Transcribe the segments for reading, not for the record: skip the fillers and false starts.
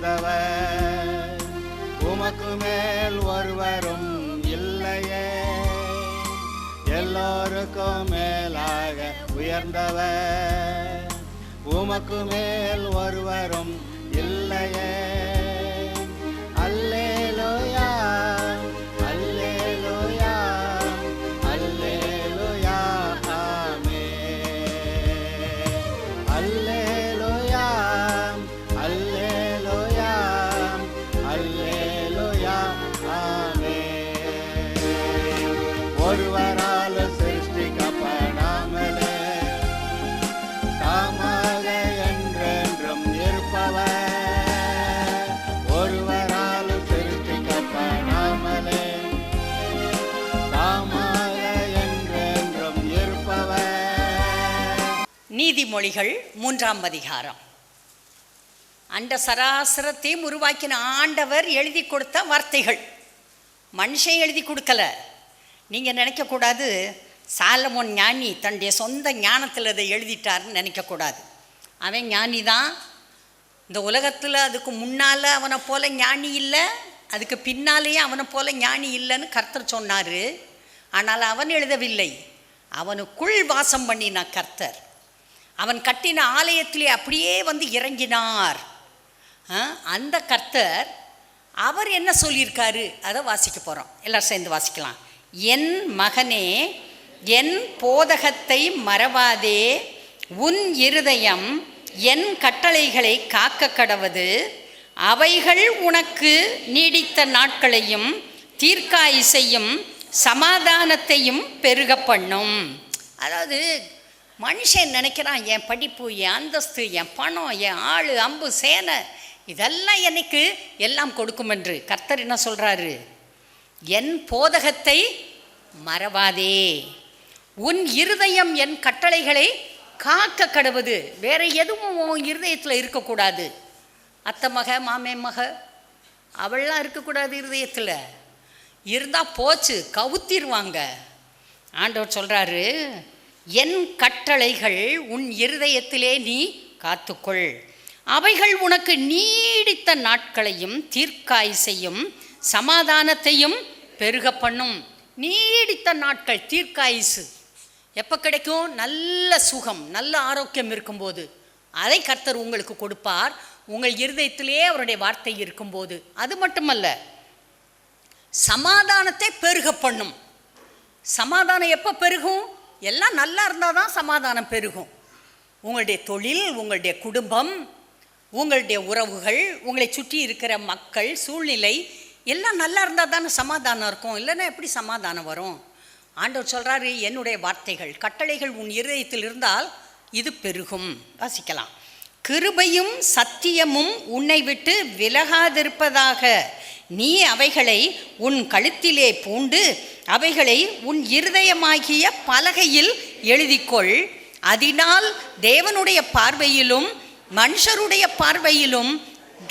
உயர்ந்தவர், உமக்கு மேல் ஒருவரும் இல்லையே. எல்லோருக்கும் மேலாக உயர்ந்தவர், உமக்கு மேல் ஒருவரும் இல்லையே. அல்லேலூயா அல்லேலூயா அல்லேலூயா ஆமென். அல்லேலூயா அல்லேலூயா அல்லேலூயா ஆமென். ஒருவரால் சிருஷ்டிக்கப்படாமலே தாமாக என்றென்றும் இருப்பவர், ஒருவரால் சிருஷ்டிக்கப்படாமலே தாமாக என்றென்றும் இருப்பவர். நீதிமொழிகள் 3ஆம் அதிகாரம். அண்ட சராசரத்தையும் உருவாக்கின ஆண்டவர் எழுதி கொடுத்த வார்த்தைகள், மனுஷன் எழுதி கொடுக்கல. நீங்கள் நினைக்கக்கூடாது சாலமோன் ஞானி தன்னுடைய சொந்த ஞானத்தில் அதை எழுதிட்டாருன்னு நினைக்கக்கூடாது. அவன் ஞானி தான். இந்த உலகத்தில் அதுக்கு முன்னால் அவனை போல ஞானி இல்லை, அதுக்கு பின்னாலேயே அவனை போல ஞானி இல்லைன்னு கர்த்தர் சொன்னார். ஆனால் அவன் எழுதவில்லை, அவனுக்குள் வாசம் பண்ணின கர்த்தர். அவன் கட்டின ஆலயத்திலே அப்படியே வந்து இறங்கினார். அந்த கர்த்தர் அவர் என்ன சொல்லியிருக்காரு அதை வாசிக்க போகிறோம். எல்லோரும் சேர்ந்து வாசிக்கலாம். என் மகனே, என் போதகத்தை மறவாதே, உன் இருதயம் என் கட்டளைகளை காக்க கடவது, அவைகள் உனக்கு நீடித்த நாட்களையும் தீர்க்காயுசையும் சமாதானத்தையும் பெருக பண்ணும். அதாவது மனுஷன் நினைக்கிறான், என் படிப்பு, என் அந்தஸ்து, என் பணம், என் ஆள் அம்பு சேனை இதெல்லாம் எனக்கு எல்லாம் கொடுக்கும் என்று. கர்த்தர் என்ன சொல்கிறாரு? என் போதகத்தை மறவாதே, உன் இருதயம் என் கட்டளைகளை காக்க கடவுது. வேற எதுவும் உன் இருதயத்தில் இருக்கக்கூடாது. அத்தை மக, மாமே மக அவள்லாம் இருக்கக்கூடாது இருதயத்தில். இருந்தால் போச்சு, கவுத்திடுவாங்க. ஆண்டவர் சொல்கிறாரு, என் கட்டளைகள் உன் இருதயத்திலே நீ காத்துக்கொள், அவைகள் உனக்கு நீடித்த நாட்களையும் தீர்க்காயுசையும் சமாதானத்தையும் பெருக பண்ணும். நீடித்த நாட்கள், தீர்க்காயுசு எப்போ கிடைக்கும்? நல்ல சுகம், நல்ல ஆரோக்கியம் இருக்கும்போது. அதை கர்த்தர் உங்களுக்கு கொடுப்பார், உங்கள் இருதயத்திலே அவருடைய வார்த்தை இருக்கும்போது. அது மட்டுமல்ல, சமாதானத்தை பெருக பண்ணும். சமாதானம் எப்போ பெருகும்? எல்லாம் நல்லா இருந்தால் தான் சமாதானம் பெருகும். உங்களுடைய தொழில், உங்களுடைய குடும்பம், உங்களுடைய உறவுகள், உங்களை சுற்றி இருக்கிற மக்கள், சூழ்நிலை எல்லாம் நல்லா இருந்தால் தானே சமாதானம் இருக்கும். இல்லைன்னா எப்படி சமாதானம் வரும்? ஆண்டவர் சொல்கிறாரு, என்னுடைய வார்த்தைகள், கட்டளைகள் உன் இருதயத்தில் இருந்தால் இது பெருகும். வாசிக்கலாம். கிருபையும் சத்தியமும் உன்னை விட்டு விலகாதிருப்பதாக, நீ அவைகளை உன் கழுத்திலே பூண்டு அவைகளை உன் இருதயமாகிய பலகையில் எழுதிக்கொள். அதனால் தேவனுடைய பார்வையிலும் மனுஷருடைய பார்வையிலும்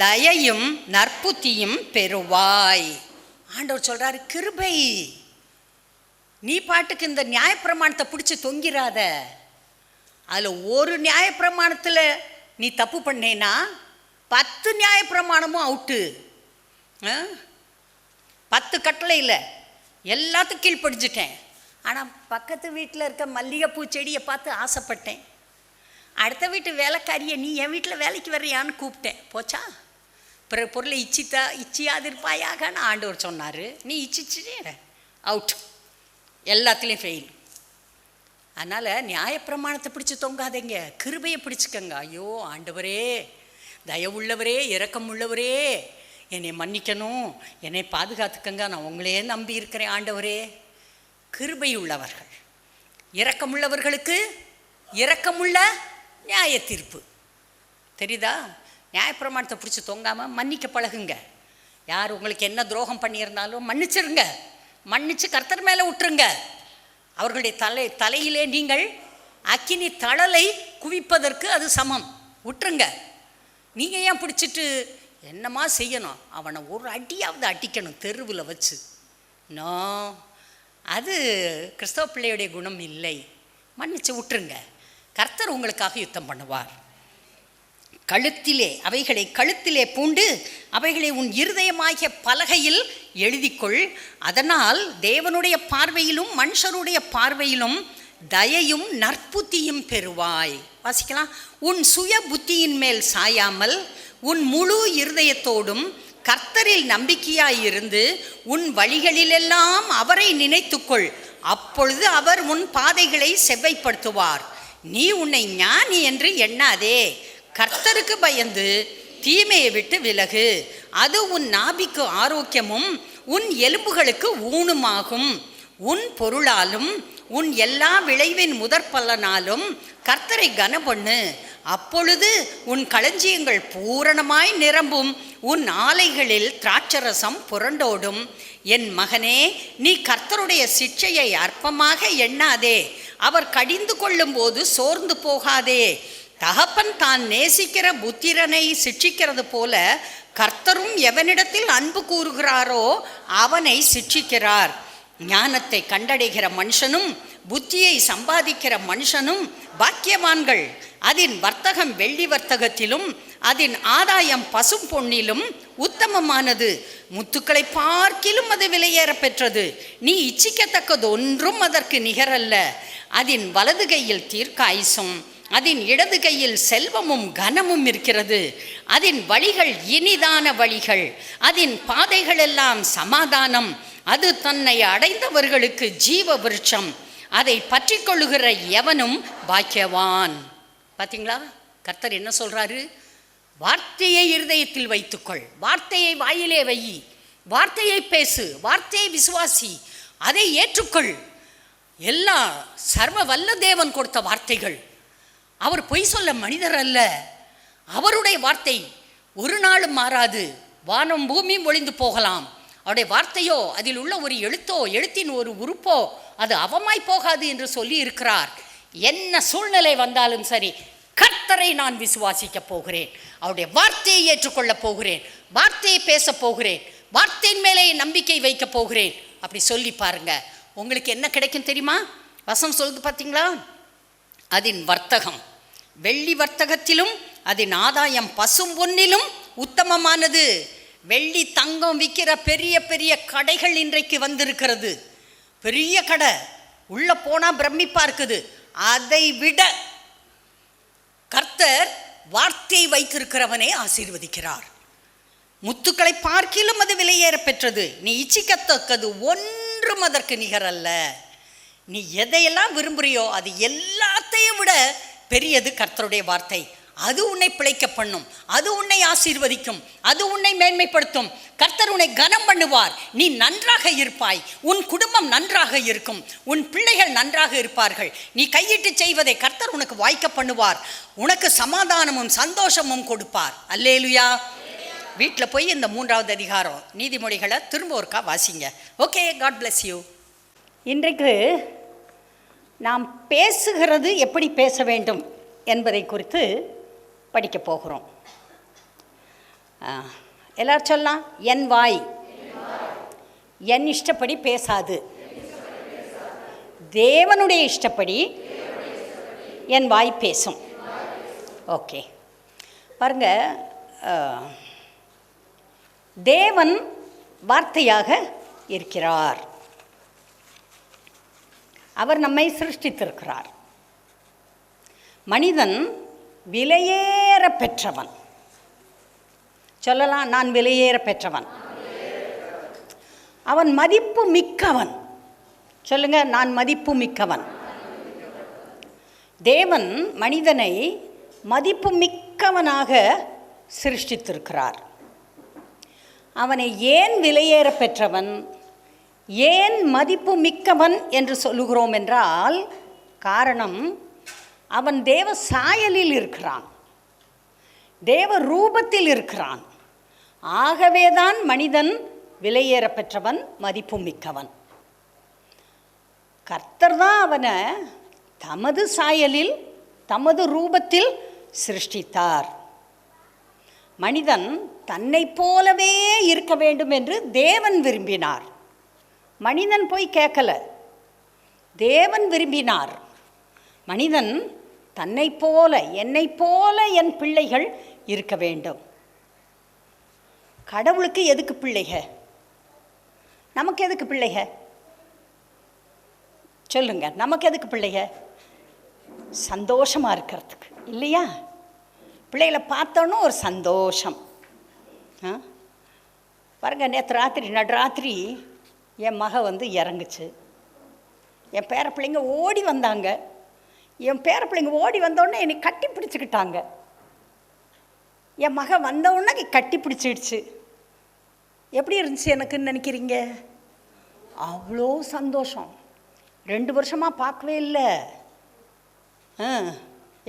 தயையும் நற்புத்தியும் பெறுவாய். ஆண்டவர் சொல்கிறாரு, கிருபை. நீ பாட்டுக்கு இந்த நியாயப்பிரமாணத்தை பிடிச்சி தொங்கிறாத. அதில் ஒரு நியாயப்பிரமாணத்தில் நீ தப்பு பண்ணேன்னா 10 நியாயப்பிரமாணமும் அவுட்டு. 10 கட்டளை இல்லை, எல்லாத்துக்கும் கீழ்ப்படிஞ்சிட்டேன். ஆனால் பக்கத்து வீட்டில் இருக்க மல்லிகைப்பூ செடியை பார்த்து ஆசைப்பட்டேன். அடுத்த வீட்டு வேலைக்காரியை நீ என் வீட்டில் வேலைக்கு வர்றியான்னு கூப்பிட்டேன். போச்சா? பிற பொருளை இச்சியாது இருப்பாயாகன்னு ஆண்டவர் சொன்னார். நீ இச்சிச்சு அவுட், எல்லாத்துலேயும் ஃபெயில். அதனால் நியாயப்பிரமாணத்தை பிடிச்சி தொங்காதீங்க, கிருபையை பிடிச்சிக்கங்க. ஐயோ ஆண்டவரே, தயவுள்ளவரே, இரக்கம் உள்ளவரே, என்னை மன்னிக்கணும், என்னை பாதுகாத்துக்கங்க, நான் உங்களே நம்பி இருக்கிறேன் ஆண்டவரே. கிருபை உள்ளவர்கள், இரக்கமுள்ளவர்களுக்கு இரக்கமுள்ள நியாய தீர்ப்பு. தெரியுதா? நியாயப்பிரமாணத்தை பிடிச்சி தொங்காமல் மன்னிக்க பழகுங்க. யார் உங்களுக்கு என்ன துரோகம் பண்ணியிருந்தாலும் மன்னிச்சிருங்க. மன்னிச்சு கர்த்தர் மேலே விட்டுருங்க. அவர்களுடைய தலையிலே நீங்கள் அக்கினி தழலை குவிப்பதற்கு அது சமம். விட்டுருங்க. நீங்கள் ஏன் பிடிச்சிட்டு என்னமா செய்யணும்? அவனை ஒரு அடியாவது அடிக்கணும் தெருவில் வச்சு. நோ, அது கிறிஸ்தவ பிள்ளையுடைய குணம் இல்லை. மன்னிச்சு விட்டுருங்க. கர்த்தர் உங்களுக்காக யுத்தம் பண்ணுவார். அவைகளை கழுத்திலே பூண்டு அவைகளை உன் இருதயமாகிய பலகையில் எழுதிக்கொள். அதனால் தேவனுடைய பார்வையிலும் மனுஷருடைய பார்வையிலும் தயையும் நற்புத்தியும் பெறுவாய். வாசிக்கலாம். உன் சுய புத்தியின் மேல் சாயாமல் உன் முழு இருதயத்தோடும் கர்த்தரில் நம்பிக்கையாயிருந்து உன் வழிகளிலெல்லாம் அவரை நினைத்துக்கொள். அப்பொழுது அவர் உன் பாதைகளை செவ்வைப்படுத்துவார். நீ உன்னை ஞானி என்று எண்ணாதே. கர்த்தருக்கு பயந்து தீமையை விட்டு விலகு. அது உன் நாபிக்கு ஆரோக்கியமும் உன் எலும்புகளுக்கு ஊனுமாகும். உன் பொருளாலும் உன் எல்லா விளைவின் முதற்பலனாலும் கர்த்தரை கனப்பண்ணு. அப்பொழுது உன் களஞ்சியங்கள் பூரணமாய் நிரம்பும். உன் ஆலைகளில் திராட்சரசம் புரண்டோடும். என் மகனே, நீ கர்த்தருடைய சிட்சையை அற்பமாக எண்ணாதே. அவர் கடிந்து கொள்ளும் போது சோர்ந்து போகாதே. தகப்பன் தான் நேசிக்கிற புத்திரனை சிட்சிக்கிறது போல கர்த்தரும் எவனிடத்தில் அன்பு கூறுகிறாரோ அவனை சிட்சிக்கிறார். ஞானத்தை கண்டடைகிற மனுஷனும் புத்தியை சம்பாதிக்கிற மனுஷனும் பாக்கியவான்கள். அதன் வர்த்தகம் வெள்ளி வர்த்தகத்திலும் அதன் ஆதாயம் பசும் பொன்னிலும் உத்தமமானது. முத்துக்களை பார்க்கிலும் அது விலையேற பெற்றது. நீ இச்சிக்கத்தக்கது ஒன்றும் அதற்கு நிகரல்ல. அதன் வலது கையில் தீர்க்காயுசும் அதன் இடது கையில் செல்வமும் கனமும் இருக்கிறது. அதன் வழிகள் இனிதான வழிகள், அதன் பாதைகள் எல்லாம் சமாதானம். அது தன்னை அடைந்தவர்களுக்கு ஜீவ விருட்சம். அதை பற்றி கொள்ளுகிற எவனும் பாக்கியவான். பார்த்தீங்களா, கர்த்தர் என்ன சொல்றாரு? வார்த்தையை இருதயத்தில் வைத்துக்கொள், வார்த்தையை வாயிலே வை, வார்த்தையை பேசு, வார்த்தையை விசுவாசி, அதை ஏற்றுக்கொள். எல்லாம் சர்வ வல்ல தேவன் கொடுத்த வார்த்தைகள். அவர் பொய் சொல்ல மனிதர் அல்ல. அவருடைய வார்த்தை ஒரு நாளும் மாறாது. வானம் பூமியும் ஒளிந்து போகலாம், அவருடைய வார்த்தையோ, அதில் உள்ள ஒரு எழுத்தோ, எழுத்தின் ஒரு உறுப்போ அது அவமாய் போகாது என்று சொல்லி இருக்கிறார். என்ன சூழ்நிலை வந்தாலும் சரி, கர்த்தரை நான் விசுவாசிக்க போகிறேன், அவருடைய வார்த்தையை ஏற்றுக்கொள்ளப் போகிறேன், வார்த்தையை பேச போகிறேன், வார்த்தையின் மேலே நம்பிக்கை வைக்க போகிறேன். அப்படி சொல்லி பாருங்க, உங்களுக்கு என்ன கிடைக்கும் தெரியுமா? வசனம் சொல்லுது பார்த்தீங்களா? அதன் வர்த்தகம் வெள்ளி வர்த்தகத்திலும் அதன் ஆதாயம் பசும் பொன்னிலும் உத்தமமானது. வெள்ளி தங்கம் விற்கிற பெரிய பெரிய கடைகள் இன்றைக்கு வந்திருக்கிறது. பெரிய கடை, உள்ள போனா பிரமிப்பா இருக்குது. அதை விட கர்த்தர் வார்த்தையை வைத்திருக்கிறவனே ஆசீர்வதிக்கிறார். முத்துக்களை பார்க்கிலும் அது விலையேற பெற்றது. நீ இச்சிக்கத்தக்கது ஒன்றும் அதற்கு நிகரல்ல. நீ எதையெல்லாம் விரும்புறியோ அது எல்லாத்தையும் விட பெரியது கர்த்தருடைய வார்த்தை. அது உன்னை பிழைக்க பண்ணும், அது உன்னை ஆசீர்வதிக்கும், அது உன்னை மேன்மைப்படுத்தும். கர்த்தர் உன்னை கனம் பண்ணுவார். நீ நன்றாக இருப்பாய், உன் குடும்பம் நன்றாக இருக்கும், உன் பிள்ளைகள் நன்றாக இருப்பார்கள். நீ கையிட்டு செய்வதை கர்த்தர் உனக்கு வாய்க்க பண்ணுவார். உனக்கு சமாதானமும் சந்தோஷமும் கொடுப்பார். அல்லேலுயா. வீட்டில் போய் இந்த 3வது அதிகாரம் நீதிமொழிகளை திரும்ப ஒருக்கா வாசிங்க. Okay, God bless you. இன்றைக்கு நாம் பேசுகிறது எப்படி பேச வேண்டும் என்பதை குறித்து படிக்க போகிறோம். எல்லாரும் சொல்லலாம், என் வாய் என் இஷ்டப்படி பேசாது, தேவனுடைய இஷ்டப்படி என் வாய் பேசும். ஓகே, பாருங்க, தேவன் வார்த்தையாக இருக்கிறார். அவர் நம்மை சிருஷ்டித்திருக்கிறார். மனிதன் விலையேற பெற்றவன். சொல்லலாம், நான் விலையேற பெற்றவன். அவன் மதிப்பு மிக்கவன். சொல்லுங்க, நான் மதிப்பு மிக்கவன். தேவன் மனிதனை மதிப்பு மிக்கவனாக சிருஷ்டித்திருக்கிறார். அவனை ஏன் விலையேற பெற்றவன், ஏன் மதிப்பு மிக்கவன் என்று சொல்லுகிறோம் என்றால், காரணம், அவன் தேவ சாயலில் இருக்கிறான், தேவ ரூபத்தில் இருக்கிறான். ஆகவேதான் மனிதன் விலையேற பெற்றவன், மதிப்பு மிக்கவன். கர்த்தர் தான் அவனை தமது சாயலில் தமது ரூபத்தில் சிருஷ்டித்தார். மனிதன் தன்னை போலவே இருக்க வேண்டும் என்று தேவன் விரும்பினார். மனிதன் போய் கேட்கல, தேவன் விரும்பினார். மனிதன் தன்னை போல, என்னை போல என் பிள்ளைகள் இருக்க வேண்டும். கடவுளுக்கு எதுக்கு பிள்ளைக? நமக்கு எதுக்கு பிள்ளைக? சொல்லுங்க, நமக்கு எதுக்கு பிள்ளைக? சந்தோஷமாக இருக்கிறதுக்கு இல்லையா? பிள்ளைகளை பார்த்தோன்னு ஒரு சந்தோஷம். பாருங்க, நேற்று ராத்திரி நடுராத்திரி என் மக இறங்குச்சு. என் பேர பிள்ளைங்க ஓடி வந்தாங்க. என் பேர பிள்ளைங்க ஓடி வந்தோடனே என்னை கட்டி பிடிச்சிக்கிட்டாங்க. என் மக வந்தவுடனே கட்டி பிடிச்சிடுச்சு. எப்படி இருந்துச்சு எனக்குன்னு நினைக்கிறீங்க? அவ்வளோ சந்தோஷம். 2 வருஷமாக பார்க்கவே இல்லை.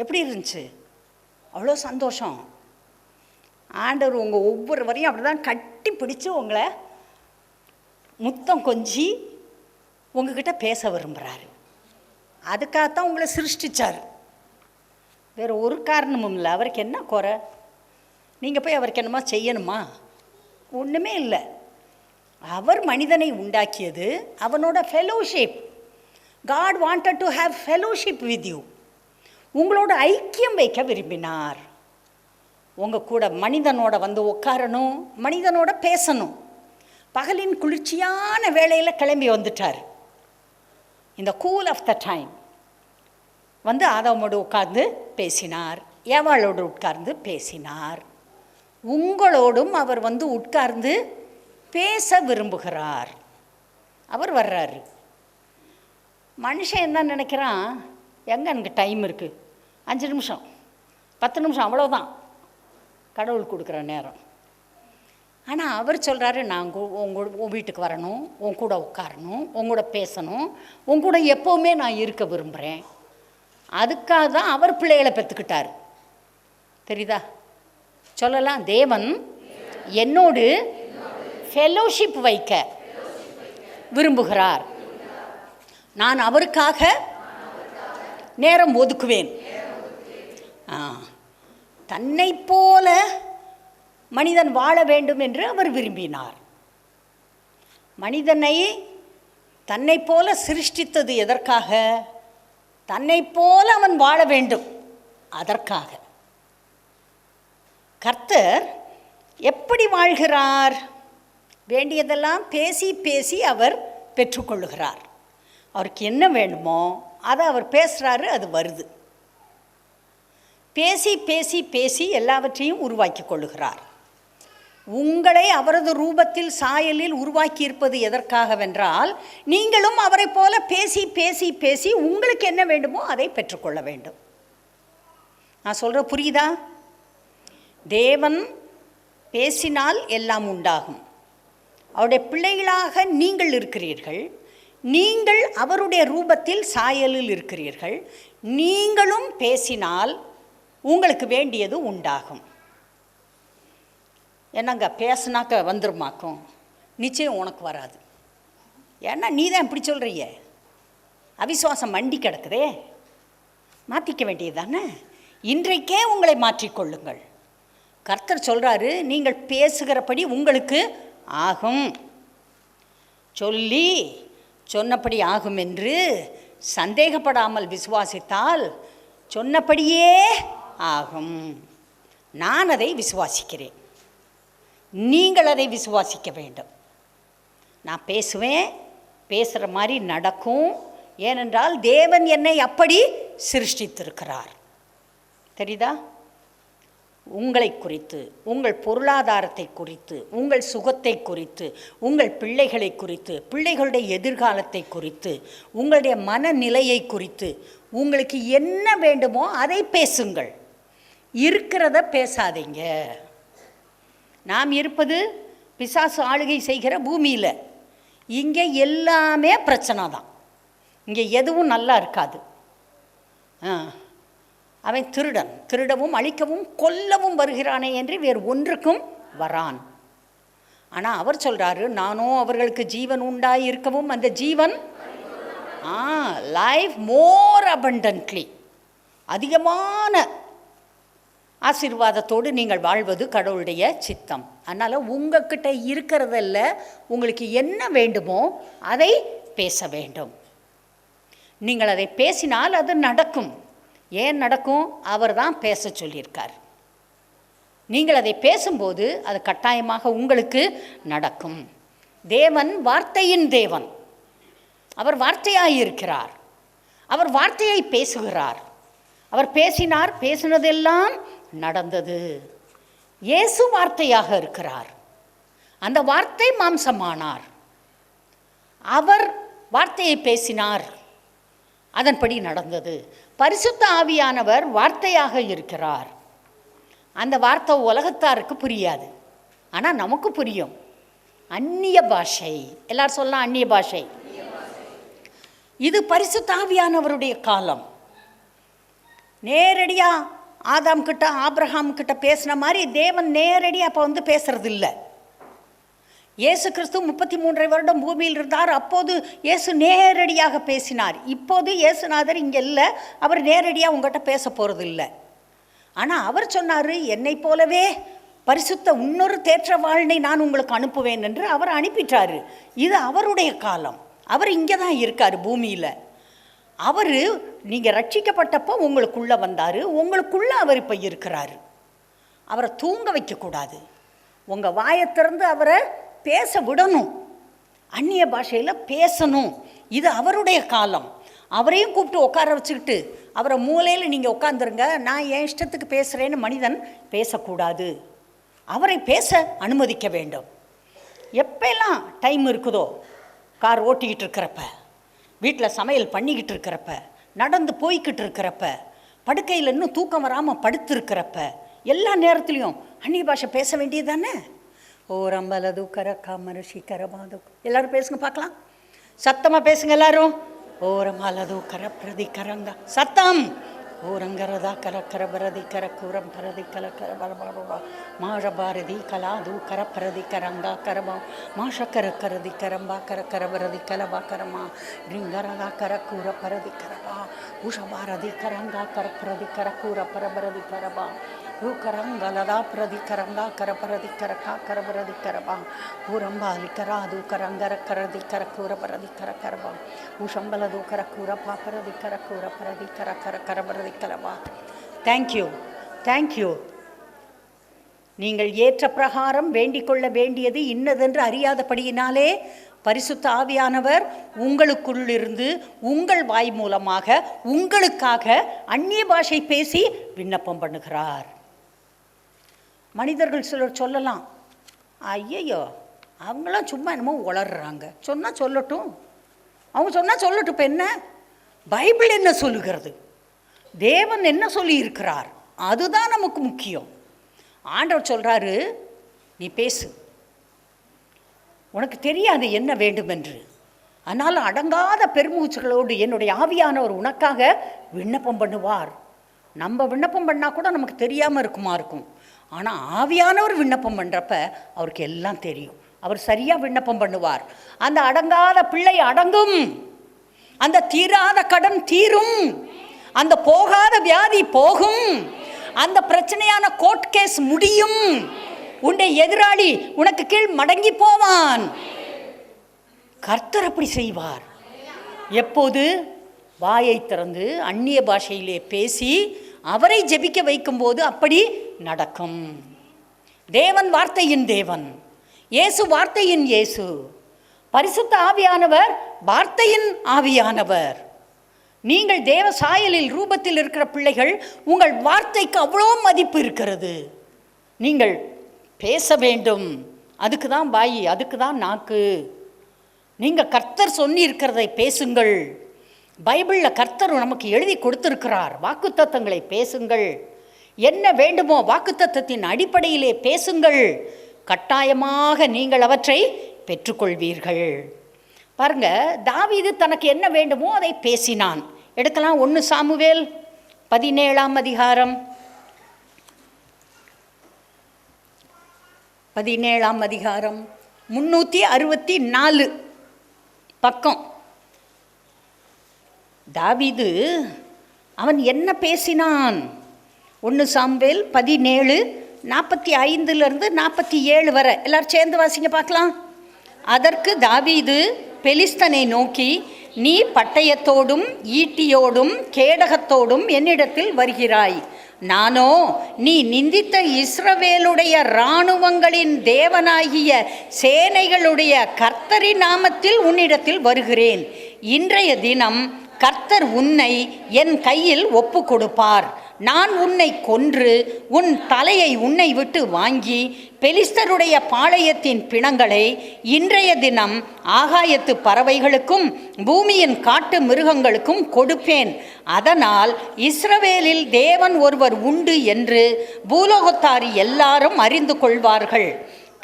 எப்படி இருந்துச்சு? அவ்வளோ சந்தோஷம். ஆண்டவர் உங்கள் ஒவ்வொருவரையும் அப்படி தான் கட்டி பிடிச்சி உங்களை முத்தம் கொஞ்சி உங்ககிட்ட பேச விரும்புகிறாரு. அதுக்காகத்தான் உங்களை சிருஷ்டிச்சார். வேறு ஒரு காரணமும் இல்லை. அவருக்கு என்ன குறை? நீங்கள் போய் அவருக்கு என்னமா செய்யணுமா? ஒன்றுமே இல்லை. அவர் மனிதனை உண்டாக்கியது அவனோட fellowship. God wanted to have fellowship with you. உங்களோட ஐக்கியம் வைக்க விரும்பினார். உங்கள் கூட மனிதனோட உட்காரணும், மனிதனோட பேசணும். பகலின் குளிர்ச்சியான வேளையில் கிளம்பி வந்துட்டார். இந்த கூல் ஆஃப் த டைம் ஆதாமோடு உட்கார்ந்து பேசினார், ஏவாளோடு உட்கார்ந்து பேசினார். உங்களோடும் அவர் உட்கார்ந்து பேச விரும்புகிறார். அவர் வர்றாரு. மனுஷன் என்ன நினைக்கிறான்? எங்கே எனக்கு டைம் இருக்குது, 5 நிமிஷம் 10 நிமிஷம் அவ்வளோதான் கடவுள் கொடுக்குற நேரம். ஆனால் அவர் சொல்கிறாரு, நான் உன் வீட்டுக்கு வரணும், உன் கூட உட்காரணும், உன் கூட பேசணும், உன் கூட எப்போவுமே நான் இருக்க விரும்புகிறேன். அதுக்காக தான் அவர் பிள்ளைகளை பெற்றுக்கிட்டார். தெரியுதா? சொல்லலாம், தேவன் என்னோடு ஃபெலோஷிப் வைக்க விரும்புகிறார். நான் அவருக்காக நேரம் ஒதுக்குவேன். தன்னை போல மனிதன் வாழ வேண்டும் என்று அவர் விரும்பினார். மனிதனை தன்னை போல சிருஷ்டித்தது எதற்காக? தன்னை போல அவன் வாழ வேண்டும், அதற்காக. கர்த்தர் எப்படி வாழ்கிறார்? வேண்டியதெல்லாம் பேசி பேசி அவர் பெற்றுக்கொள்ளுகிறார். அவருக்கு என்ன வேண்டுமோ அதை அவர் பேசுகிறாரு, அது வருது. பேசி பேசி பேசி எல்லாவற்றையும் உருவாக்கி கொள்ளுகிறார். உங்களை அவரது ரூபத்தில் சாயலில் உருவாக்கி இருப்பது எதற்காகவென்றால், நீங்களும் அவரை போல பேசி பேசி பேசி உங்களுக்கு என்ன வேண்டுமோ அதை பெற்றுக்கொள்ள வேண்டும். நான் சொல்கிற புரியுதா? தேவன் பேசினால் எல்லாம் உண்டாகும். அவருடைய பிள்ளைகளாக நீங்கள் இருக்கிறீர்கள். நீங்கள் அவருடைய ரூபத்தில் சாயலில் இருக்கிறீர்கள். நீங்களும் பேசினால் உங்களுக்கு வேண்டியது உண்டாகும். என்னங்க பேசுனாக்க வந்துருமாக்கும்? நிச்சயம் உனக்கு வராது. ஏன்னா நீ தான் இப்படி சொல்கிறிய. அவிசுவாசம் மண்டி கிடக்குதே, மாற்றிக்க வேண்டியது தானே. இன்றைக்கே உங்களை மாற்றிக்கொள்ளுங்கள். கர்த்தர் சொல்கிறாரு, நீங்கள் பேசுகிறபடி உங்களுக்கு ஆகும். சொல்லி சொன்னபடி ஆகும் என்று சந்தேகப்படாமல் விசுவாசித்தால் சொன்னபடியே ஆகும். நான் அதை விசுவாசிக்கிறேன், நீங்கள் அதை விசுவாசிக்க வேண்டும். நான் பேசுவேன், பேசுகிற மாதிரி நடக்கும். ஏனென்றால் தேவன் என்னை அப்படி சிருஷ்டித்திருக்கிறார். தெரியுதா? உங்களை குறித்து, உங்கள் பொருளாதாரத்தை குறித்து, உங்கள் சுகத்தை குறித்து, உங்கள் பிள்ளைகளை குறித்து, பிள்ளைகளுடைய எதிர்காலத்தை குறித்து, உங்களுடைய மனநிலையை குறித்து, உங்களுக்கு என்ன வேண்டுமோ அதை பேசுங்கள். இருக்கிறத பேசாதீங்க. நாம் இருப்பது பிசாசு ஆளுகை செய்கிற பூமியில். இங்கே எல்லாமே பிரச்சனை தான். இங்கே எதுவும் நல்லா இருக்காது. அவன் திருடன், திருடவும் அழிக்கவும் கொல்லவும் வருகிறானே என்று வேறு ஒன்றுக்கும் வரான். ஆனால் அவர் சொல்கிறாரு, நானோ அவர்களுக்கு ஜீவன் உண்டாய் இருக்கவும் அந்த ஜீவன் லைஃப் மோர் அபண்டன்ட்லி, அதிகமான ஆசீர்வாதத்தோடு நீங்கள் வாழ்வது கடவுளுடைய சித்தம். அதனால் உங்கள்கிட்ட இருக்கிறதல்ல, உங்களுக்கு என்ன வேண்டுமோ அதை பேச வேண்டும். நீங்கள் அதை பேசினால் அது நடக்கும். ஏன் நடக்கும்? அவர் தான் பேச சொல்லியிருக்கார். நீங்கள் அதை பேசும்போது அது கட்டாயமாக உங்களுக்கு நடக்கும். தேவன் வார்த்தையின் தேவன். அவர் வார்த்தையாயிருக்கிறார். அவர் வார்த்தையை பேசுகிறார். அவர் பேசினார், பேசினதெல்லாம் நடந்தது. இயேசு வார்த்தையாக இருக்கிறார். அந்த வார்த்தை மாம்சமானார். அவர் வார்த்தையை பேசினார், அதன்படி நடந்தது. பரிசுத்த ஆவியானவர் வார்த்தையாக இருக்கிறார். அந்த வார்த்தை உலகத்தாருக்கு புரியாது, ஆனால் நமக்கு புரியும். அந்நிய பாஷை, எல்லாரும் சொல்லலாம் அந்நிய பாஷை. இது பரிசுத்த ஆவியானவருடைய காலம். நேரடியாக ஆதாம் கிட்ட ஆபிரகாம் கிட்ட பேசின மாதிரி தேவன் நேரடியாக அப்போ வந்து பேசுறது இல்லை. இயேசு கிறிஸ்து 33 வருடம் பூமியில் இருந்தார். அப்போது இயேசு நேரடியாக பேசினார். இப்போது இயேசுநாதர் இங்கே இல்லை, அவர் நேரடியாக உங்கள்கிட்ட பேச போகிறது இல்லை. ஆனால் அவர் சொன்னார், என்னை போலவே பரிசுத்த இன்னொரு தேற்றவாளனை நான் உங்களுக்கு அனுப்புவேன் என்று அவர் அனுப்பிட்டார். இது அவருடைய காலம். அவர் இங்கே தான் இருக்கார் பூமியில். அவர் நீங்கள் ரட்சிக்கப்பட்டப்போ உங்களுக்குள்ளே வந்தார், உங்களுக்குள்ளே அவர் இப்போ இருக்கிறார். அவரை தூங்க வைக்கக்கூடாது. உங்கள் வாயை திறந்து அவரை பேச விடணும், அந்நிய பாஷையில் பேசணும். இது அவருடைய காலம். அவரையும் கூப்பிட்டு உட்கார வச்சுக்கிட்டு அவரை மூலையில் நீங்கள் உட்காந்துருங்க, நான் என் இஷ்டத்துக்கு பேசுகிறேன்னு மனிதன் பேசக்கூடாது. அவரை பேச அனுமதிக்க வேண்டும். எப்பெல்லாம் டைம் இருக்குதோ, கார் ஓட்டிக்கிட்டு இருக்கிறப்ப, வீட்டில் சமையல் பண்ணிக்கிட்டு இருக்கிறப்ப, நடந்து போய்கிட்டு இருக்கிறப்ப, படுக்கையில் இன்னும் தூக்கம் வராமல் படுத்துருக்கிறப்ப, எல்லா நேரத்துலையும் அந்நிய பாஷை பேச வேண்டியது தானே. ஓ ரம்பலது கரக்காமரு சிக்கரமாது, எல்லாரும் பேசுங்க பார்க்கலாம். சத்தமாக பேசுங்க எல்லாரும். ஓரமலது கரப்பிரதி கரங்க சத்தம். ஓரங்கரதா கரக்கர பரதி கரக்கூரம் பரதி கலக்கர பரபா மாழ பாரதி கலாது கரப்பரதி கரங்கா கரபா மாஷக்கர கரதி கரம்பா கரக்கர பரதி கலபா கரமா ரிங்கரதா கரக்கூர பரதி கரபா உஷபாரதி கரங்கா கரப்பரதி கரக்கூர பரபரதி கரபா கரங்கலதா பிரதி கரங்கா கரபரதி கரக்கா கரபரதி கரபா ஊரம்பாலி கராது கரங்கர கரதி கரக்கூர பரதி கரக்கரபா உஷம்பலது கரக்கூர பாப்பரதி கரக்கூர பரதி கரக்கர கரபரதி கரபா. Thank you, thank you. நீங்கள் ஏற்ற பிரகாரம் வேண்டிக் கொள்ள வேண்டியது இன்னதென்று அறியாதபடியினாலே பரிசுத்த ஆவியானவர் உங்களுக்குள்ளிருந்து உங்கள் வாய் மூலமாக உங்களுக்காக அந்நிய பாஷை பேசி விண்ணப்பம் பண்ணுகிறார். மனிதர்கள் சிலர் சொல்லலாம், ஐயையோ அவங்களாம் சும்மா என்னமோ உளர்றாங்க, சொன்னால் சொல்லட்டும், அவங்க சொன்னால் சொல்லட்டும். இப்போ என்ன, பைபிள் என்ன சொல்லுகிறது, தேவன் என்ன சொல்லி இருக்கிறார், அதுதான் நமக்கு முக்கியம். ஆண்டவர் சொல்கிறாரு, நீ பேசு, உனக்கு தெரியாது என்ன வேண்டும் என்று. அதனால் அடங்காத பெருமூச்சுகளோடு என்னுடைய ஆவியானவர் உனக்காக விண்ணப்பம் பண்ணுவார். நம்ம விண்ணப்பம் பண்ணால் கூட நமக்கு தெரியாமல் இருக்கும். ஆனால் ஆவியானவர் விண்ணப்பம் பண்ணுறப்ப அவருக்கு எல்லாம் தெரியும். அவர் சரியாக விண்ணப்பம் பண்ணுவார். அந்த அடங்காத பிள்ளை அடங்கும், அந்த தீராத கடன் தீரும், அந்த போகாத வியாதி போகும், அந்த பிரச்சனையான கோர்ட் கேஸ் முடியும், உன்னை எதிராளி உனக்கு கீழ் மடங்கி போவான். கர்த்தர் அப்படி செய்வார். எப்போது வாயை திறந்து அந்நிய பாஷையிலே பேசி அவரை ஜெபிக்க வைக்கும்போது அப்படி நடக்கும். தேவன் வார்த்தையின் தேவன், இயேசு வார்த்தையின் இயேசு, பரிசுத்த ஆவியானவர் வார்த்தையின் ஆவியானவர். நீங்கள் தேவ சாயலில் ரூபத்தில் இருக்கிற பிள்ளைகள், உங்கள் வார்த்தைக்கு அவ்வளோ மதிப்பு இருக்கிறது. நீங்கள் பேச வேண்டும். அதுக்கு தான் வாய், அதுக்கு தான் நாக்கு. நீங்கள் கர்த்தர் சொல்லி இருக்கிறதை பேசுங்கள். பைபிளில் கர்த்தர் நமக்கு எழுதி கொடுத்திருக்கிறார். வாக்குத்தத்தங்களை பேசுங்கள். என்ன வேண்டுமோ வாக்குத்தத்தத்தின் அடிப்படையிலே பேசுங்கள். கட்டாயமாக நீங்கள் அவற்றை பெற்றுக்கொள்வீர்கள். பாருங்க, தாவீது தனக்கு என்ன வேண்டுமோ அதை பேசினான். எடுக்கலாம் 1 சாமுவேல் 17ஆம் அதிகாரம் 364 பக்கம். தாவீது அவன் என்ன பேசினான்? 1 சாமுவேல் 17:45 47 வரை எல்லாரும் சேர்ந்து வாசிங்க பார்க்கலாம். அதற்கு தாவீது பெலிஸ்தனை நோக்கி, நீ பட்டயத்தோடும் ஈட்டியோடும் கேடகத்தோடும் என்னிடத்தில் வருகிறாய். நானோ நீ நிந்தித்த இஸ்ரவேலுடைய இராணுவங்களின் தேவனாகிய சேனைகளுடைய கர்த்தரின் நாமத்தில் உன்னிடத்தில் வருகிறேன். இன்றைய தினம் கர்த்தர் உன்னை என் கையில் ஒப்பு கொடுப்பார். நான் உன்னை கொன்று உன் தலையை உன்னை விட்டு வாங்கி பெலிஸ்தருடைய பாளையத்தின் பிணங்களை இன்றைய தினம் ஆகாயத்து பறவைகளுக்கும் பூமியின் காட்டு மிருகங்களுக்கும் கொடுப்பேன். அதனால் இஸ்ரவேலில் தேவன் ஒருவர் உண்டு என்று பூலோகத்தார் எல்லாரும் அறிந்து கொள்வார்கள்.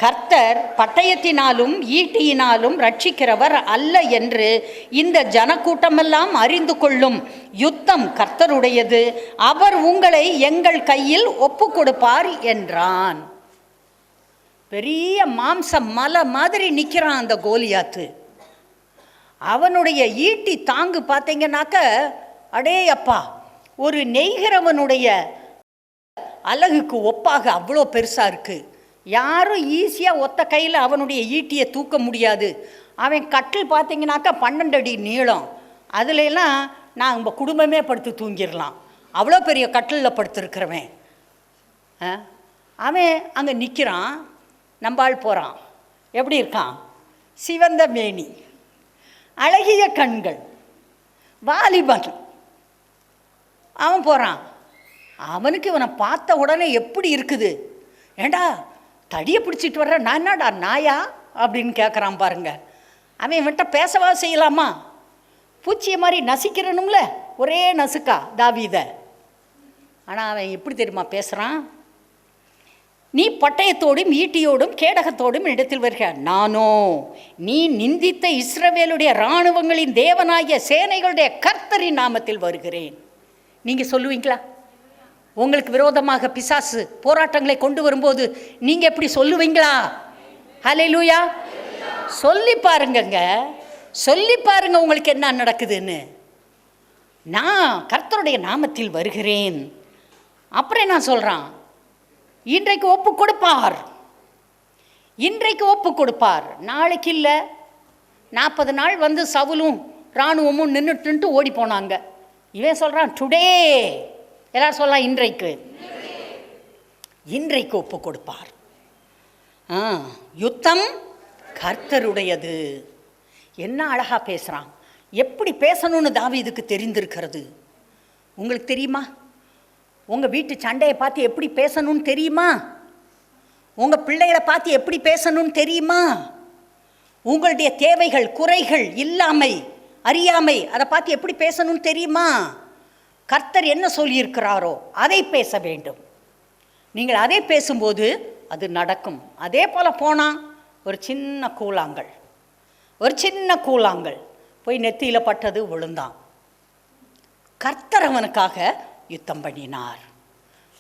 கர்த்தர் பட்டயத்தினாலும் ஈட்டியினாலும் ரட்சிக்கிறவர் அல்ல என்று இந்த ஜனக்கூட்டமெல்லாம் அறிந்து கொள்ளும். யுத்தம் கர்த்தருடையது, அவர் உங்களை எங்கள் கையில் ஒப்பு கொடுப்பார் என்றான். பெரிய மாம்ச மலை மாதிரி நிற்கிறான் அந்த கோலியாத்து. அவனுடைய ஈட்டி தாங்கு பார்த்தீங்கன்னாக்க, அடே அப்பா, ஒரு நெய்கிறவனுடைய அலகுக்கு ஒப்பாக அவ்வளோ பெருசாக இருக்குது. யாரும் ஈஸியாக ஒத்த கையில் அவனுடைய ஈட்டியை தூக்க முடியாது. அவன் கட்டில் பார்த்தீங்கன்னாக்கா 12 அடி நீளம். அதுலெல்லாம் நான் நம்ம குடும்பமே படுத்து தூங்கிடலாம், அவ்வளோ பெரிய கட்டிலில் படுத்துருக்கிறவன். அவன் அங்கே நிற்கிறான், நம்பாள் போகிறான். எப்படி இருக்கான்? சிவந்த மேனி, அழகிய கண்கள், வாலிபன். அவன் போகிறான். அவனுக்கு இவனை பார்த்த உடனே எப்படி இருக்குது? ஏண்டா தடியை பிடிச்சிட்டு வர்ற, நான் என்னடா நாயா அப்படின்னு கேட்குறான் பாருங்க. அவன் இவன்கிட்ட பேசவா செய்யலாமா? பூச்சியை மாதிரி நசிக்கிறனும்ல, ஒரே நசுக்கா தாவீத. ஆனால் அவன் எப்படி தெரியுமா பேசுகிறான்? நீ பட்டயத்தோடும் ஈட்டியோடும் கேடகத்தோடும் இடத்தில் வருக. நானோ நீ நிந்தித்த இஸ்ரவேலுடைய இராணுவங்களின் தேவனாகிய சேனைகளுடைய கர்த்தரின் நாமத்தில் வருகிறேன். நீங்கள் சொல்லுவீங்களா? உங்களுக்கு விரோதமாக பிசாசு போராட்டங்களை கொண்டு வரும்போது நீங்கள் எப்படி சொல்லுவீங்களா? ஹல்லேலூயா. சொல்லி பாருங்கங்க, சொல்லி பாருங்க உங்களுக்கு என்ன நடக்குதுன்னு. நான் கர்த்தருடைய நாமத்தில் வருகிறேன். அப்புறம் என்ன சொல்கிறான்? இன்றைக்கு ஒப்பு கொடுப்பார், இன்றைக்கு ஒப்பு கொடுப்பார், நாளைக்கு இல்லை. 40 நாள் வந்து சவுலும் இராணுவமும் நின்றுட்டு ஓடி போனாங்க. இவன் சொல்கிறான் டுடே. எல்லாரும் சொல்லலாம் இன்றைக்கு, இன்றைக்கு ஒப்பு கொடுப்பார். யுத்தம் கர்த்தருடையது. என்ன அழகா பேசுகிறான். எப்படி பேசணும்னு தாவீதுக்கு தெரிந்திருக்கிறது. உங்களுக்கு தெரியுமா? உங்கள் வீட்டு சண்டையை பார்த்து எப்படி பேசணும்னு தெரியுமா? உங்கள் பிள்ளைகளை பார்த்து எப்படி பேசணும்னு தெரியுமா? உங்களுடைய தேவைகள், குறைகள், இல்லாமை, அறியாமை, அதை பார்த்து எப்படி பேசணும்னு தெரியுமா? கர்த்தர் என்ன சொல்லியிருக்கிறாரோ அதை பேச வேண்டும். நீங்கள் அதை பேசும்போது அது நடக்கும். அதே போல் போனால் ஒரு சின்ன கூழாங்கல், ஒரு சின்ன கூழாங்கல் போய் நெத்தியில் பட்டது, விழுந்தான். கர்த்தர் அவனுக்காக யுத்தம் பண்ணினார்.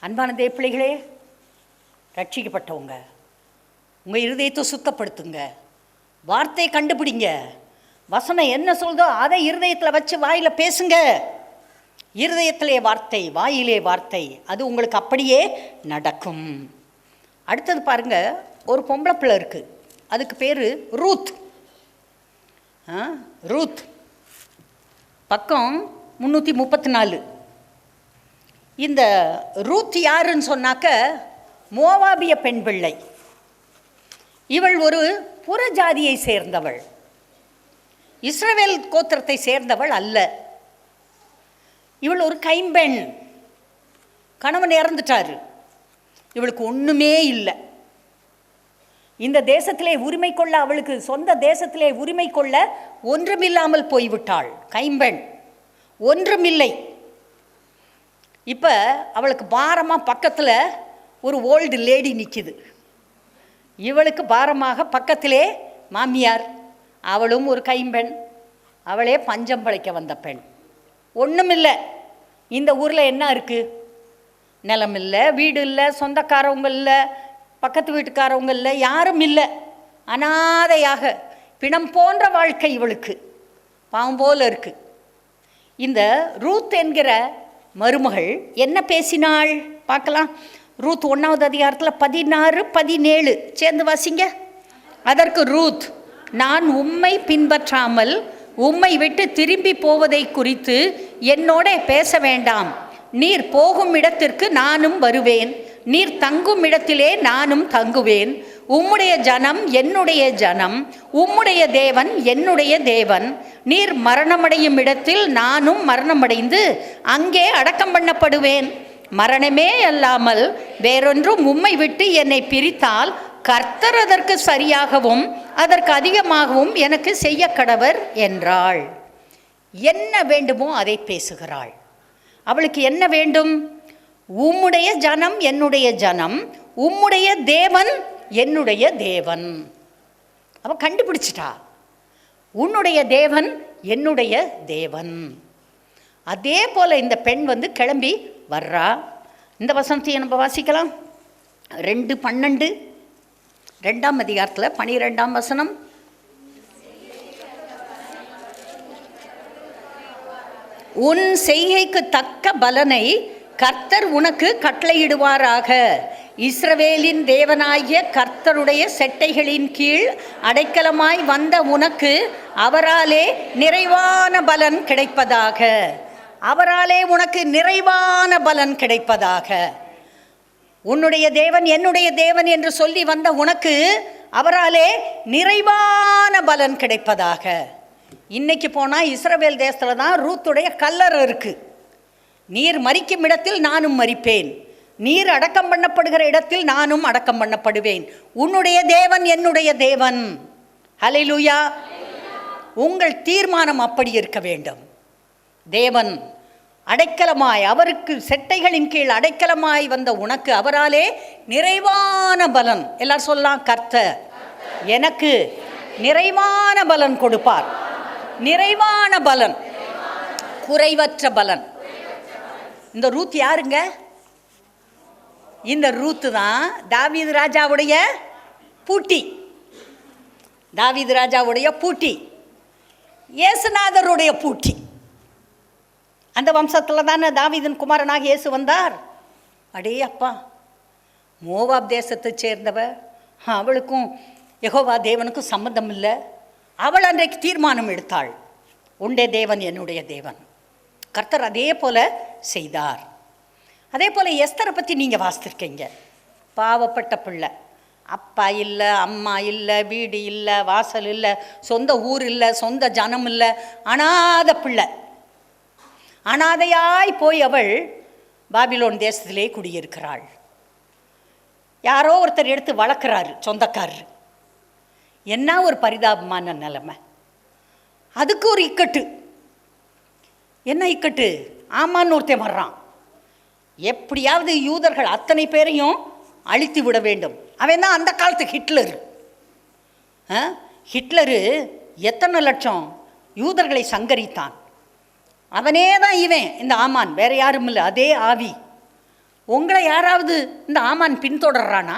அன்பான தேவ பிள்ளைகளே, ரட்சிக்கப்பட்டவங்க உங்கள் இருதயத்தை சுத்தப்படுத்துங்க. வார்த்தையை கண்டுபிடிங்க. வசனம் என்ன சொல்தோ அதை இருதயத்தில் வச்சு வாயில் பேசுங்க. இருதயத்திலே வார்த்தை, வாயிலே வார்த்தை, அது உங்களுக்கு அப்படியே நடக்கும். அடுத்தது பாருங்க, ஒரு பொம்பளை பிள்ளை இருக்குது. அதுக்கு பேர் ரூத். ரூத் பக்கம் 334. இந்த ரூத் யாருன்னு சொன்னாக்க மோவாபிய பெண் பிள்ளை. இவள் ஒரு புறஜாதியை சேர்ந்தவள், இஸ்ரவேல் கோத்திரத்தை சேர்ந்தவள் அல்ல. இவள் ஒரு கைம்பெண். கணவன் இறந்துட்டாரு, இவளுக்கு ஒன்றுமே இல்லை. இந்த தேசத்திலே உரிமை கொள்ள, அவளுக்கு சொந்த தேசத்திலே உரிமை கொள்ள ஒன்றுமில்லாமல் போய்விட்டாள். கைம்பெண், ஒன்றுமில்லை. இப்போ அவளுக்கு பாரமாக பக்கத்தில் ஒரு ஓல்டு லேடி நிற்கிது. இவளுக்கு பாரமாக பக்கத்திலே மாமியார், அவளும் ஒரு கைம்பெண். அவளே பஞ்சம் பிழைக்க வந்த பெண். ஒன்றுமில்லை. இந்த ஊரில் என்ன இருக்குது? நிலம் இல்லை, வீடு இல்லை, சொந்தக்காரவங்க இல்லை, பக்கத்து வீட்டுக்காரவங்க இல்லை, யாரும் இல்லை. அனாதையாக பிணம் போன்ற வாழ்க்கை இவளுக்கு. பாவம் போல இருக்குது. இந்த ரூத் என்கிற மருமகள் என்ன பேசினாள் பார்க்கலாம். ரூத் 1வது அதிகாரத்தில் 16, 17 சேர்ந்து வாசிங்க. அதற்கு ரூத், நான் உம்மை பின்பற்றாமல் உம்மை விட்டு திரும்பி போவதை குறித்து என்னோட பேச வேண்டாம். நீர் போகும் இடத்திற்கு நானும் வருவேன், நீர் தங்கும் இடத்திலே நானும் தங்குவேன். உம்முடைய ஜனம் என்னுடைய ஜனம், உம்முடைய தேவன் என்னுடைய தேவன். நீர் மரணமடையும் இடத்தில் நானும் மரணமடைந்து அங்கே அடக்கம் பண்ணப்படுவேன். மரணமே அல்லாமல் வேறொன்றும் உம்மை விட்டு என்னை பிரித்தால் கர்த்தர் அதற்கு சரியாகவும் அதற்கு அதிகமாகவும் எனக்கு செய்ய கடவர் என்றாள். என்ன வேண்டுமோ அதை பேசுகிறாள். அவளுக்கு என்ன வேண்டும்? உம்முடைய ஜனம் என்னுடைய ஜனம், உம்முடைய தேவன் என்னுடைய தேவன். அவ கண்டுபிடிச்சிட்டா, உன்னுடைய தேவன் என்னுடைய தேவன். அதே போல இந்த பெண் கிளம்பி வர்றா. இந்த வசனத்தை நம்ம வாசிக்கலாம். 2:12 2ஆம் அதிகாரத்தில் 12ஆம் வசனம். உன் செய்கைக்கு தக்க பலனை கர்த்தர் உனக்கு கட்டளையிடுவாராக. இஸ்ரவேலின் தேவனாகிய கர்த்தருடைய செட்டைகளின் கீழ் அடைக்கலமாய் வந்த உனக்கு அவராலே நிறைவான பலன் கிடைப்பதாக. அவராலே உனக்கு நிறைவான பலன் கிடைப்பதாக. உன்னுடைய தேவன் என்னுடைய தேவன் என்று சொல்லி வந்த உனக்கு அவராலே நிறைவான பலன் கிடைப்பதாக. இன்னைக்கு போனால் இஸ்ரவேல் தேசத்தில் தான் ரூத்துடைய கல்லறை இருக்கு. நீர் மரிக்கும் இடத்தில் நானும் மரிப்பேன், நீர் அடக்கம் பண்ணப்படுகிற இடத்தில் நானும் அடக்கம் பண்ணப்படுவேன். உன்னுடைய தேவன் என்னுடைய தேவன். ஹல்லேலூயா. உங்கள் தீர்மானம் அப்படி இருக்க வேண்டும். தேவன் அடைக்கலமாய், அவருக்கு செட்டைகளின் கீழ் அடைக்கலமாய் வந்த உனக்கு அவராலே நிறைவான பலன். எல்லாரும் சொல்லலாம், கர்த்தர் எனக்கு நிறைவான பலன் கொடுப்பார். நிறைவான பலன், குறைவற்ற பலன். இந்த ரூத் யாருங்க? இந்த ரூத்து தான் தாவீது ராஜாவுடைய பூட்டி. தாவீது ராஜாவுடைய பூட்டி, இயேசுநாதருடைய பூட்டி. அந்த வம்சத்தில் தானே தாவீதின் குமாரனாக இயேசு வந்தார். அடே அப்பா, மோவாப் தேசத்தை சேர்ந்தவ, அவளுக்கும் யெகோவா தேவனுக்கும் சம்மந்தம் இல்லை. அவள் அன்றைக்கு தீர்மானம் எடுத்தாள், உண்டே தேவன் என்னுடைய தேவன். கர்த்தர் அதே போல செய்தார். அதே போல் எஸ்தரை பற்றி நீங்கள் வாசித்திருக்கீங்க. பாவப்பட்ட பிள்ளை, அப்பா இல்லை, அம்மா இல்லை, வீடு இல்லை, வாசல் இல்லை, சொந்த ஊர் இல்லை, சொந்த ஜனம் இல்லை, அனாதை பிள்ளை. அனாதையாய் போய் அவள் பாபிலோன் தேசத்திலே குடியிருக்கிறாள். யாரோ ஒருத்தர் எடுத்து வளர்க்குறாரு, சொந்தக்காரர். என்ன ஒரு பரிதாபமான நிலைமை. அதுக்கு ஒரு இக்கட்டு. என்ன இக்கட்டு? ஆமான்னு ஒருத்தன் வர்றான். எப்படியாவது யூதர்கள் அத்தனை பேரையும் அழித்து விட வேண்டும். அவன் தான் அந்த காலத்து ஹிட்லர். ஹிட்லரு எத்தனை லட்சம் யூதர்களை சங்கரித்தான். அவனே தான் இவன், இந்த ஆமான். வேற யாரும் இல்லை, அதே ஆவி. உங்களை யாராவது இந்த ஆமான் பின்தொடர்றானா?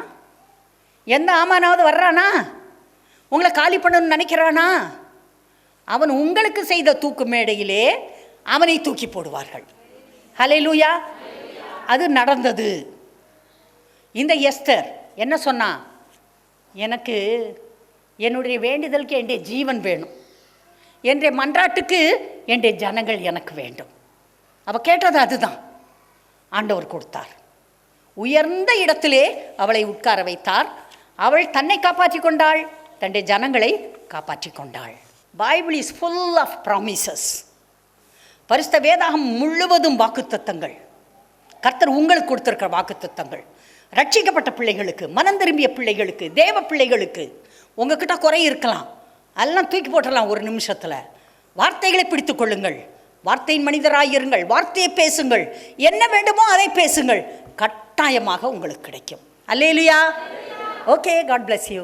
எந்த ஆமானாவது வர்றானா? உங்களை காலி பண்ணணும்னு நினைக்கிறானா? அவன் உங்களுக்கு செய்த தூக்கு மேடையிலே அவனை தூக்கி போடுவார்கள். ஹல்லேலூயா. அது நடந்தது. இந்த எஸ்தர் என்ன சொன்னா? எனக்கு என்னுடைய வேண்டுதலுக்கு என்னுடைய ஜீவன் வேணும், என்னுடைய மன்றாட்டுக்கு என்னுடைய ஜனங்கள் எனக்கு வேண்டும். அவள் கேட்டது அதுதான். ஆண்டவர் கொடுத்தார். உயர்ந்த இடத்திலே அவளை உட்கார வைத்தார். அவள் தன்னை காப்பாற்றி கொண்டாள், தன்னுடைய ஜனங்களை காப்பாற்றி கொண்டாள். Bible is full of promises. பரிசுத்த வேதாகம் முழுவதும் வாக்குத்தத்தங்கள். கர்த்தர் உங்களுக்கு கொடுத்திருக்கிற வாக்குத்தத்தங்கள் ரட்சிக்கப்பட்ட பிள்ளைகளுக்கு, மனம் திரும்பிய பிள்ளைகளுக்கு, தேவ பிள்ளைகளுக்கு. உங்ககிட்ட குறை இருக்கலாம், அதெல்லாம் தூக்கி போட்டலாம் ஒரு நிமிஷத்தில். வார்த்தைகளை பிடித்து கொள்ளுங்கள், வார்த்தையின் மனிதராயிருங்கள், வார்த்தையை பேசுங்கள், என்ன வேண்டுமோ அதை பேசுங்கள், கட்டாயமாக உங்களுக்கு கிடைக்கும். Hallelujah. Okay, God bless you.